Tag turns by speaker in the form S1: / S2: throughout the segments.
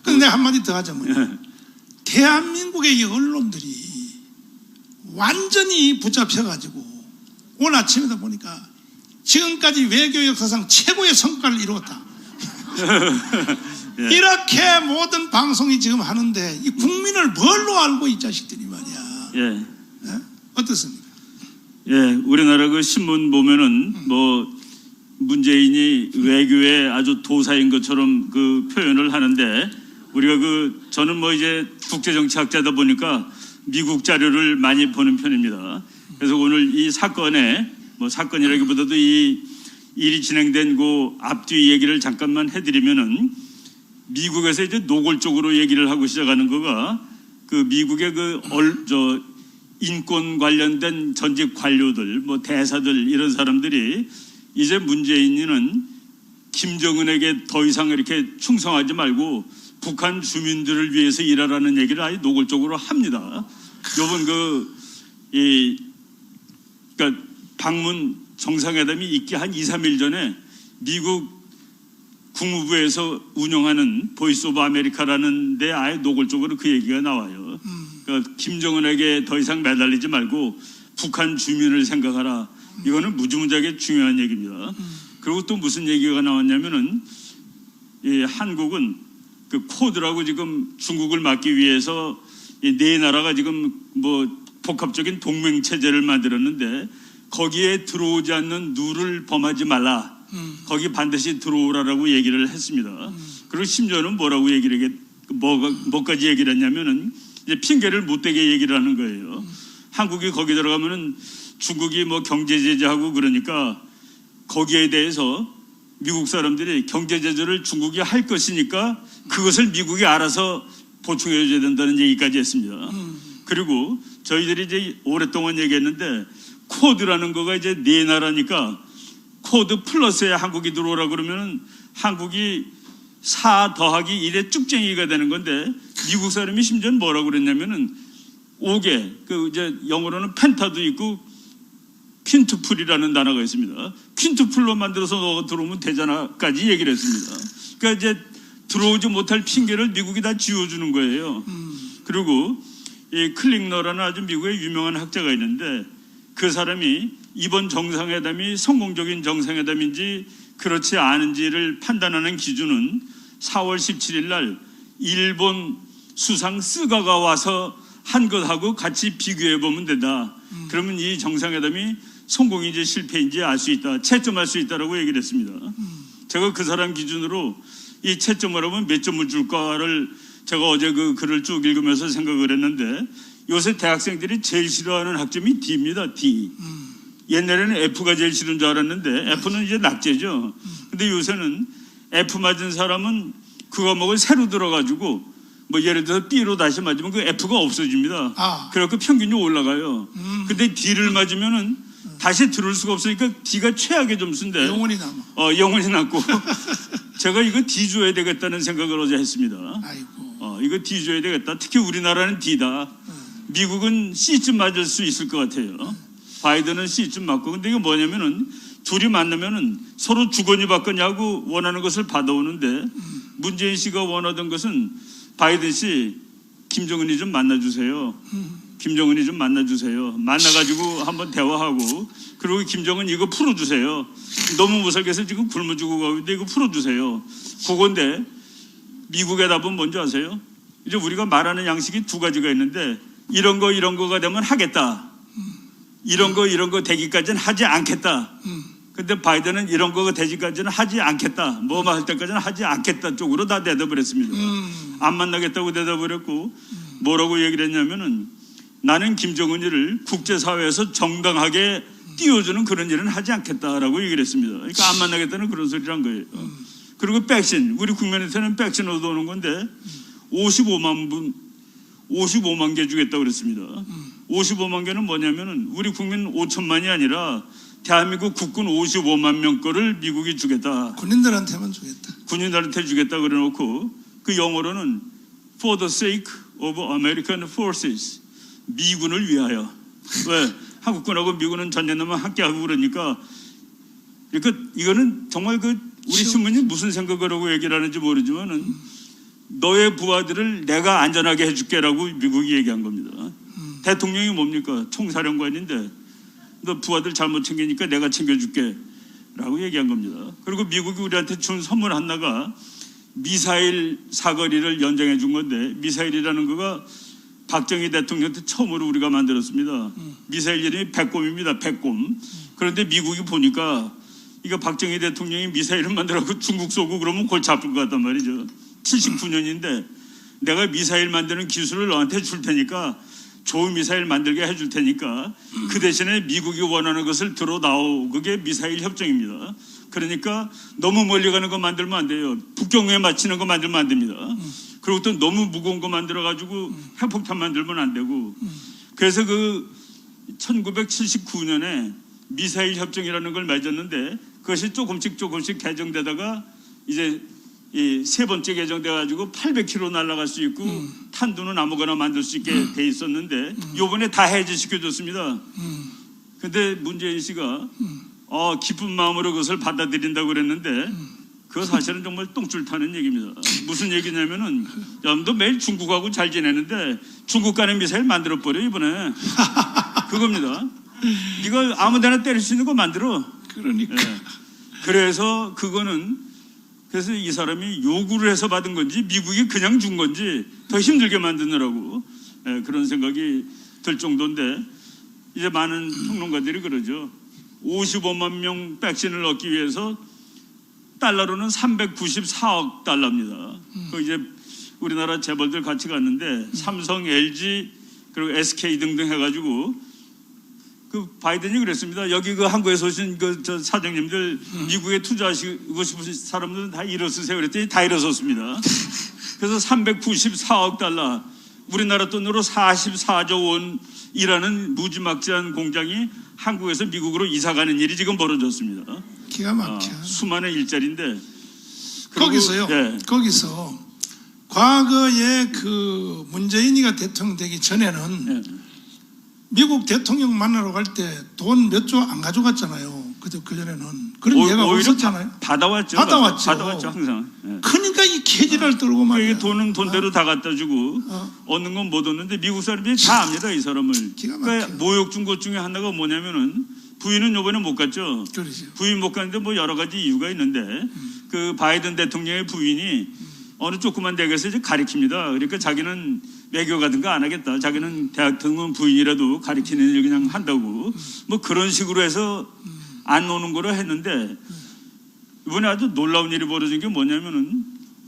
S1: 근데 내가 한마디 더 하자면 대한민국의 이 언론들이 완전히 붙잡혀가지고 오늘 아침에도 보니까 지금까지 외교 역사상 최고의 성과를 이루었다. 예. 이렇게 모든 방송이 지금 하는데 이 국민을 뭘로 알고 이 자식들이 말이야.
S2: 예.
S1: 예? 어떻습니까?
S2: 예, 우리나라 그 신문 보면은 뭐 문재인이 외교에 아주 도사인 것처럼 그 표현을 하는데 우리가 저는 뭐 이제 국제정치학자다 보니까 미국 자료를 많이 보는 편입니다. 그래서 오늘 이 사건에 뭐 사건이라기보다도 이 일이 진행된 그 앞뒤 얘기를 잠깐만 해드리면은 미국에서 이제 노골적으로 얘기를 하고 시작하는 거가 그 미국의 인권 관련된 전직 관료들, 뭐 대사들 이런 사람들이 이제 문재인은 김정은에게 더 이상 이렇게 충성하지 말고 북한 주민들을 위해서 일하라는 얘기를 아예 노골적으로 합니다. 요번 그러니까 방문 정상회담이 있기 한 2, 3일 전에 미국 국무부에서 운영하는 보이스 오브 아메리카라는 데 아예 노골적으로 그 얘기가 나와요. 그러니까 김정은에게 더 이상 매달리지 말고 북한 주민을 생각하라. 이거는 무지무지하게 중요한 얘기입니다. 그리고 또 무슨 얘기가 나왔냐면은 이 한국은 그 코드라고 지금 중국을 막기 위해서 이 네 나라가 지금 뭐 복합적인 동맹 체제를 만들었는데 거기에 들어오지 않는 누를 범하지 말라. 거기 반드시 들어오라라고 얘기를 했습니다. 그리고 심지어는 뭐라고 뭐까지 얘기를 했냐면은 이제 핑계를 못 대게 얘기를 하는 거예요. 한국이 거기 들어가면은 중국이 뭐 경제 제재하고 그러니까 거기에 대해서 미국 사람들이 경제 제재를 중국이 할 것이니까 그것을 미국이 알아서 보충해 줘야 된다는 얘기까지 했습니다. 그리고 저희들이 이제 오랫동안 얘기했는데 코드라는 거가 이제 네 나라니까 코드 플러스에 한국이 들어오라 그러면은 한국이 4 더하기 1의 쭉쟁이가 되는 건데 미국 사람이 심지어 뭐라고 그랬냐면은 5개 그 이제 영어로는 펜타도 있고 퀸투플이라는 단어가 있습니다. 퀸투플로 만들어서 너가 들어오면 되잖아까지 얘기를 했습니다. 그러니까 이제 들어오지 못할 핑계를 미국이 다 지워주는 거예요. 그리고 이 클링너라는 아주 미국의 유명한 학자가 있는데 그 사람이 이번 정상회담이 성공적인 정상회담인지 그렇지 않은지를 판단하는 기준은 4월 17일 날 일본 수상 스가가 와서 한 것하고 같이 비교해 보면 된다. 그러면 이 정상회담이 성공인지 실패인지 알 수 있다. 채점할 수 있다라고 얘기를 했습니다. 제가 그 사람 기준으로 이 채점을 하면 몇 점을 줄까를 제가 어제 그 글을 쭉 읽으면서 생각을 했는데 요새 대학생들이 제일 싫어하는 학점이 D입니다. D. 옛날에는 F가 제일 싫은 줄 알았는데 F는 이제 낙제죠. 근데 요새는 F 맞은 사람은 그 과목을 새로 들어가지고 뭐 예를 들어서 B로 다시 맞으면 그 F가 없어집니다. 그래갖고 평균이 올라가요. 근데 D를 맞으면은 다시 들을 수가 없으니까 D가 최악의 점수인데
S1: 영원히 남아.
S2: 영원히 남고 제가 이거 D 줘야 되겠다는 생각을 어제 했습니다.
S1: 아이고.
S2: 이거 D 줘야 되겠다. 특히 우리나라는 D다. 미국은 C쯤 맞을 수 있을 것 같아요. 바이든은 C쯤 맞고. 근데 이거 뭐냐면은 둘이 만나면은 서로 주거니 받거냐고 원하는 것을 받아오는데 문재인 씨가 원하던 것은 바이든 씨 김정은이 좀 만나주세요. 김정은이 좀 만나주세요. 만나가지고 한번 대화하고 그리고 김정은 이거 풀어주세요. 너무 못 살겠어 지금 굶어 죽고 가고 있는데 이거 풀어주세요. 그건데 미국의 답은 뭔지 아세요? 이제 우리가 말하는 양식이 두 가지가 있는데 이런 거가 되면 하겠다. 이런 거 되기까지는 하지 않겠다. 근데 바이든은 이런 거가 되기까지는 하지 않겠다. 뭐 할 때까지는 하지 않겠다 쪽으로 다 대답을 했습니다. 안 만나겠다고 대답을 했고 뭐라고 얘기를 했냐면은 나는 김정은이를 국제사회에서 정당하게 띄워주는 그런 일은 하지 않겠다라고 얘기를 했습니다. 그러니까 안 만나겠다는 그런 소리란 거예요. 그리고 백신, 우리 국민한테는 백신 얻어오는 건데 55만 개 주겠다고 그랬습니다. 55만 개는 뭐냐면은 우리 국민 5천만이 아니라 대한민국 국군 55만 명 거를 미국이 주겠다.
S1: 군인들한테만 주겠다.
S2: 군인들한테 주겠다 그래놓고 그 영어로는 For the sake of American forces. 미군을 위하여. 왜? 한국군하고 미군은 전쟁나면 함께하고 그러니까 이거는 정말 그 우리 신문이 무슨 생각을 하고 얘기를 하는지 모르지만은 너의 부하들을 내가 안전하게 해줄게라고 미국이 얘기한 겁니다. 대통령이 뭡니까? 총사령관인데 너 부하들 잘못 챙기니까 내가 챙겨줄게 라고 얘기한 겁니다. 그리고 미국이 우리한테 준 선물 하나가 미사일 사거리를 연장해 준 건데, 미사일이라는 거가 박정희 대통령 때 처음으로 우리가 만들었습니다. 미사일 이름이 백곰입니다. 백곰. 그런데 미국이 보니까 이거 박정희 대통령이 미사일을 만들어서 중국 쏘고 그러면 골치 아플 것 같단 말이죠. 79년인데 내가 미사일 만드는 기술을 너한테 줄 테니까, 좋은 미사일 만들게 해줄 테니까 그 대신에 미국이 원하는 것을 들어 나오. 그게 미사일 협정입니다. 그러니까 너무 멀리 가는 거 만들면 안 돼요. 북경에 맞추는 거 만들면 안 됩니다. 그리고 또 너무 무거운 거 만들어가지고 핵폭탄 만들면 안 되고. 그래서 그 1979년에 미사일 협정이라는 걸 맺었는데, 그것이 조금씩 개정되다가 이제 이 세 번째 개정돼가지고 800km 날아갈 수 있고 탄두는 아무거나 만들 수 있게 돼 있었는데 요번에 다 해제시켜줬습니다. 근데 문재인 씨가 기쁜 마음으로 그것을 받아들인다고 그랬는데, 그거 사실은 정말 똥줄 타는 얘기입니다. 무슨 얘기냐면은, 여러분도 매일 중국하고 잘 지내는데 중국 간의 미사일 만들어버려 이번에. 그겁니다. 이거 아무데나 때릴 수 있는 거 만들어.
S1: 그러니까.
S2: 그래서 그래서 이 사람이 요구를 해서 받은 건지 미국이 그냥 준 건지 더 힘들게 만드느라고 그런 생각이 들 정도인데, 이제 많은 평론가들이 그러죠. 55만 명 백신을 얻기 위해서 달러로는 394억 달러입니다. 그 이제 우리나라 재벌들 같이 갔는데 삼성, LG 그리고 SK 등등 해가지고 그 바이든이 그랬습니다. 여기 그 한국에서 오신 저 사장님들 미국에 투자하시고 싶으신 사람들은 다 일어서세요. 그랬더니 다 일어섰습니다. 그래서 394억 달러, 우리나라 돈으로 44조 원이라는 무지막지한 공장이 한국에서 미국으로 이사가는 일이 지금 벌어졌습니다.
S1: 기가 막혀.
S2: 수많은 일자리인데.
S1: 거기서요.
S2: 예.
S1: 거기서 과거에 그 문재인이가 대통령 되기 전에는
S2: 예.
S1: 미국 대통령 만나러 갈 때 돈 몇 조 안 가져갔잖아요. 그전에는 그런 예가 없었잖아요.
S2: 받아왔죠. 항상. 예.
S1: 그러니까 이 계지를 떨고 말이야.
S2: 돈은 돈대로 다 갖다 주고 얻는 건 못 얻는데 미국 사람들이 다 압니다, 이 사람을. 그러니까 모욕 준 것 중에 하나가 뭐냐면은, 부인은 요번에 못 갔죠.
S1: 그러죠.
S2: 부인 못 갔는데 뭐 여러 가지 이유가 있는데, 그 바이든 대통령의 부인이 어느 조그만 대학에서 이제 가리킵니다. 그러니까 자기는 외교 같은 거 안 하겠다. 자기는 대학 등은 부인이라도 가리키는 일 그냥 한다고. 뭐 그런 식으로 해서 안 오는 거로 했는데, 이번에 아주 놀라운 일이 벌어진 게 뭐냐면은,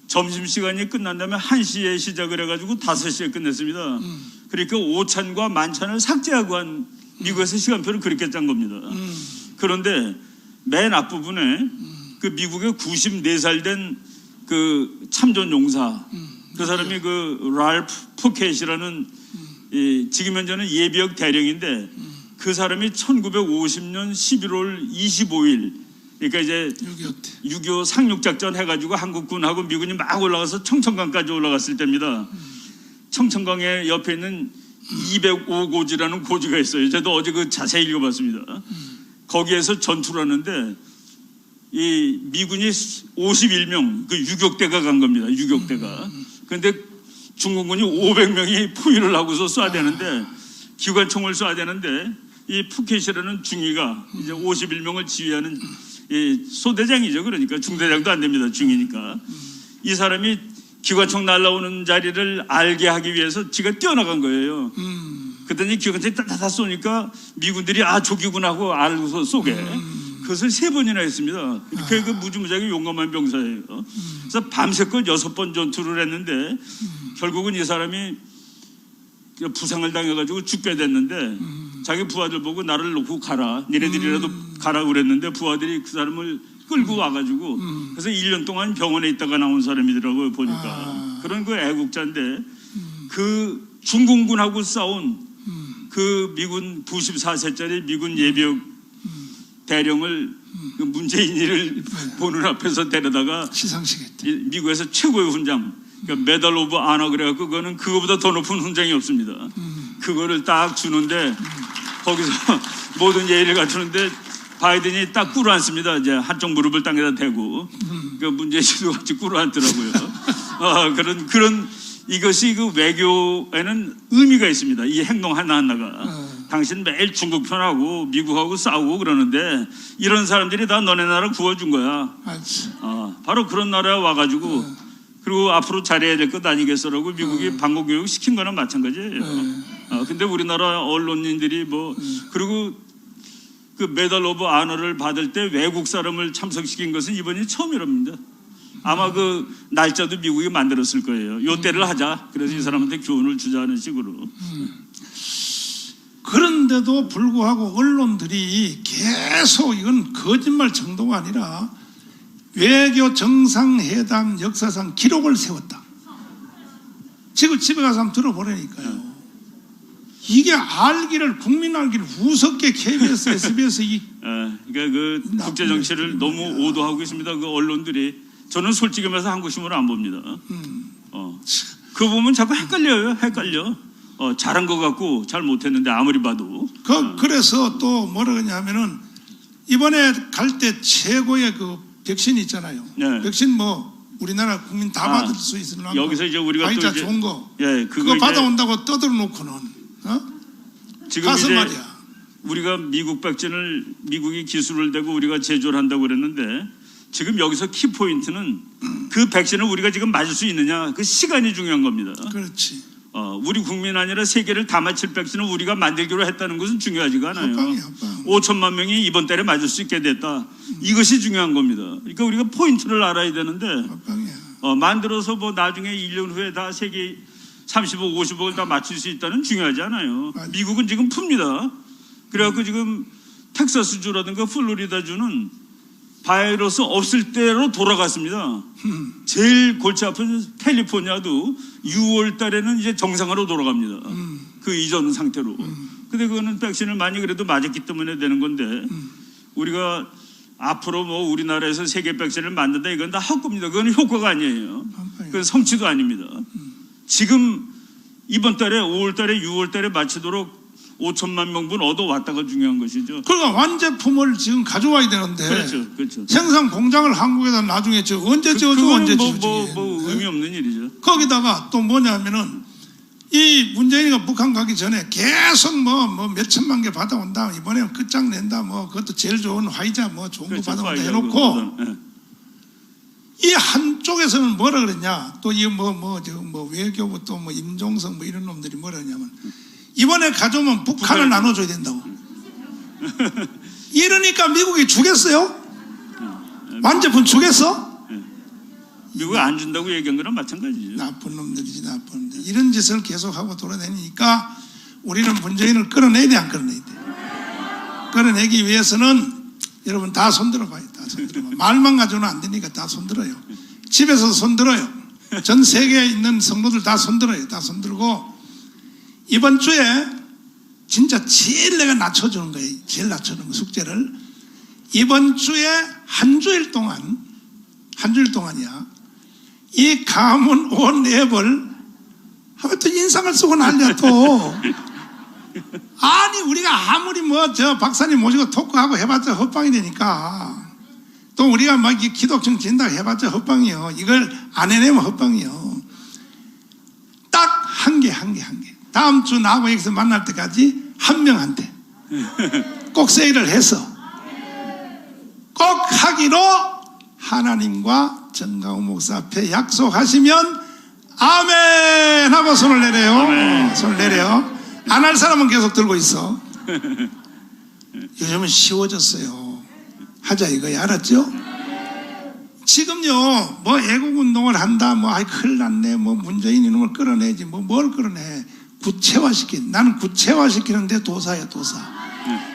S2: 점심시간이 끝난 다음에 1시에 시작을 해가지고 5시에 끝냈습니다. 그러니까 오찬과 만찬을 삭제하고 한 미국에서 시간표를 그렇게 짠 겁니다. 그런데 맨 앞부분에 그 미국의 94살 된 그 참전 용사, 그 사람이 그 랄프 포켓이라는 지금 현재는 예비역 대령인데, 그 사람이 1950년 11월 25일, 그러니까 이제 6.25 상륙작전 해가지고 한국군하고 미군이 막 올라가서 청천강까지 올라갔을 때입니다. 청천강의 옆에 있는 205고지라는 고지가 있어요. 저도 어제 그 자세히 읽어봤습니다. 거기에서 전투하는데 이 미군이 51명, 그 유격대가 간 겁니다. 유격대가. 그런데 중공군이 500명이 포위를 하고서 쏴야 되는데, 기관총을 쏴야 되는데, 이 푸켓이라는 중위가 이제 51명을 지휘하는 이 소대장이죠. 그러니까 중대장도 안 됩니다. 중위니까. 이 사람이 기관총 날라오는 자리를 알게 하기 위해서 지가 뛰어나간 거예요. 그랬더니 기관총이 따다다 쏘니까 미군들이 저기구나 하고 알고서 쏘게. 그것을 3번이나 했습니다. 이렇게 그 무지무지하게 용감한 병사예요. 그래서 밤새껏 6번 전투를 했는데, 결국은 이 사람이 부상을 당해가지고 죽게 됐는데, 자기 부하들 보고 나를 놓고 가라, 니네들이라도 가라 그랬는데, 부하들이 그 사람을 끌고 와가지고, 그래서 1년 동안 병원에 있다가 나온 사람이더라고요, 보니까. 그런 그 애국자인데, 그 중공군하고 싸운 그 미군 94세짜리 미군 예비역 대령을 그 문재인이를 보는 앞에서 데려다가
S1: 시상식했대.
S2: 미국에서 최고의 훈장, 그러니까 메달 오브 아너 그래갖고, 그거는 그거보다 더 높은 훈장이 없습니다. 그거를 딱 주는데, 거기서 모든 예의를 갖추는데 바이든이 딱 꿇어앉습니다. 이제 한쪽 무릎을 땅에다 대고, 그 문재인 씨도 같이 꿇어앉더라고요. 그런 이것이 그 외교에는 의미가 있습니다. 이 행동 하나하나가. 당신 매일 중국 편하고 미국하고 싸우고 그러는데 이런 사람들이 다 너네 나라 구워준 거야. 바로 그런 나라에 와가지고 그리고 앞으로 잘해야 될 것 아니겠어라고 미국이 방공교육 시킨 거나 마찬가지예요. 근데 우리나라 언론인들이 그리고 그 메달 오브 아너를 받을 때 외국 사람을 참석시킨 것은 이번이 처음이랍니다. 아마 그 날짜도 미국이 만들었을 거예요. 요 때를 하자. 그래서 이 사람한테 교훈을 주자는 식으로.
S1: 그런데도 불구하고 언론들이 계속 이건 거짓말 정도가 아니라 외교 정상회담 역사상 기록을 세웠다. 지금 집에 가서 한번 들어보라니까요. 이게 알기를 국민 알기를 우습게 KBS, SBS
S2: 그러니까 그 국제 정치를 너무 오도하고 있습니다. 그 언론들이 저는 솔직히 말해서 한국 신문을 안 봅니다. 그거 보면 자꾸 헷갈려요. 헷갈려. 잘한 것 같고 잘 못했는데 아무리 봐도.
S1: 그래서 또 뭐라 그러냐면은 이번에 갈 때 최고의 그 백신 있잖아요.
S2: 네.
S1: 백신 우리나라 국민 다 받을 수 있으려면
S2: 여기서 이제 우리가 또
S1: 진짜
S2: 이제
S1: 좋은 거.
S2: 예,
S1: 그거 받아온다고 떠들어 놓고는
S2: 지금
S1: 가서
S2: 이제
S1: 말이야.
S2: 우리가 미국 백신을 미국이 기술을 대고 우리가 제조를 한다고 그랬는데 지금 여기서 키포인트는 그 백신을 우리가 지금 맞을 수 있느냐 그 시간이 중요한 겁니다.
S1: 그렇지.
S2: 우리 국민 아니라 세계를 다 맞힐 백신을 우리가 만들기로 했다는 것은 중요하지가 않아요.
S1: 합방이야.
S2: 5천만 명이 이번 달에 맞을 수 있게 됐다. 이것이 중요한 겁니다. 그러니까 우리가 포인트를 알아야 되는데
S1: 합방이야.
S2: 만들어서 나중에 1년 후에 다 세계 30억, 50억을 다 맞출 수 있다는 중요하지 않아요.
S1: 맞아.
S2: 미국은 지금 풉니다. 그래갖고 지금 텍사스주라든가 플로리다주는 바이러스 없을 때로 돌아갔습니다. 제일 골치 아픈 캘리포니아도 6월 달에는 이제 정상으로 돌아갑니다. 그 이전 상태로. 근데 그거는 백신을 많이 그래도 맞았기 때문에 되는 건데 우리가 앞으로 우리나라에서 세계 백신을 만든다 이건 다 헛겁니다. 그건 효과가 아니에요. 그건 성취도 아닙니다. 지금 이번 달에 5월 달에 6월 달에 마치도록 5천만 명분 얻어왔다가 중요한 것이죠.
S1: 그러니까 완제품을 지금 가져와야 되는데
S2: 그렇죠.
S1: 생산 공장을 한국에다 나중에 언제 지어줘 언제 지어주지.
S2: 의미 없는 일이죠.
S1: 거기다가 또 뭐냐면은 이 문재인이가 북한 가기 전에 계속 몇 천만 개 받아온다. 이번에는 끝장낸다. 그것도 제일 좋은 화이자 좋은 거 받아온다 해놓고 이 한쪽에서는 뭐라 그랬냐. 또 이 외교부 또 임종석 이런 놈들이 뭐라 그러냐면 이번에 가져오면 북한을 나눠줘야 된다고. 이러니까 미국이 주겠어요? 완제품 주겠어?
S2: 미국이 안 준다고 얘기한 거랑 마찬가지죠.
S1: 나쁜 놈들이지 나쁜 놈들. 이런 짓을 계속하고 돌아다니니까 우리는 문재인을 끌어내야 돼 안 끌어내야 돼? 끌어내기 위해서는 여러분 다 손들어 봐요. 다 손들어 봐. 말만 가져오면 안 되니까 다 손들어요. 집에서 손들어요. 전 세계에 있는 성도들 다 손들어요. 다 손들고 이번 주에 진짜 제일 내가 낮춰주는 거예요. 제일 낮춰주는 거 숙제를 이번 주에 한 주일 동안이야. 이 가문 온 앱을 하면 또 인상을 쓰고 난리야 또. 아니 우리가 아무리 박사님 모시고 토크하고 해봤자 헛방이 되니까 또 우리가 기독청 진다고 해봤자 헛방이요. 이걸 안 해내면 헛방이요. 딱 한 개. 다음 주 나하고 여기서 만날 때까지 한 명한테 꼭 세일을 해서 꼭 하기로 하나님과 정강호 목사 앞에 약속하시면 아멘 하고 손을 내려요. 손을 내려. 안 할 사람은 계속 들고 있어. 요즘은 쉬워졌어요. 하자 이거야. 알았죠? 지금요 애국운동을 한다 큰일 났네 문재인 이놈을 끌어내지 뭘 끌어내. 구체화시킨. 나는 구체화시키는데 도사야 도사.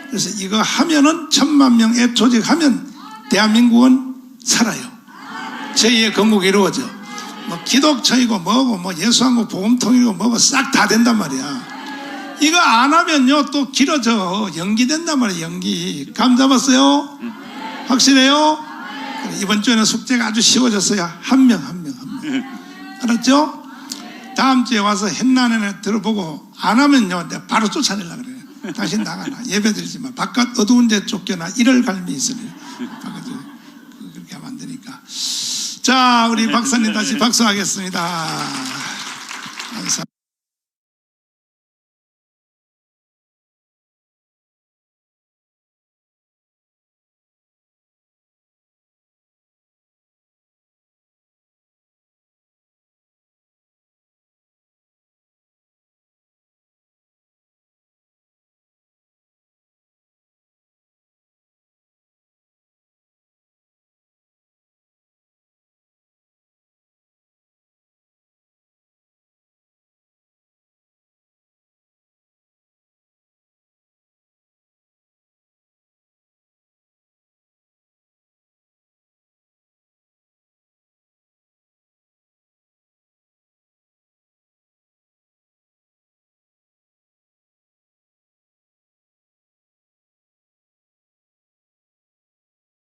S1: 그래서 이거 하면은 1000만 명 앱 조직하면 대한민국은 살아요. 제2의 건국이 이루어져. 기독처이고 예수한국 복음통이고 싹 다 된단 말이야. 이거 안 하면요 또 길어져. 연기된단 말이야. 연기. 감 잡았어요? 확실해요? 이번 주에는 숙제가 아주 쉬워졌어요. 한 명. 알았죠? 다음 주에 와서 했나는 들어보고 안 하면요 내가 바로 쫓아내려고 그래요. 당신 나가라. 예배 드리지 마. 바깥 어두운 데 쫓겨나. 이럴 갈미 있으니 그렇게 하면 안 되니까. 자, 우리 박사님 다시 박수하겠습니다. 감사합니다.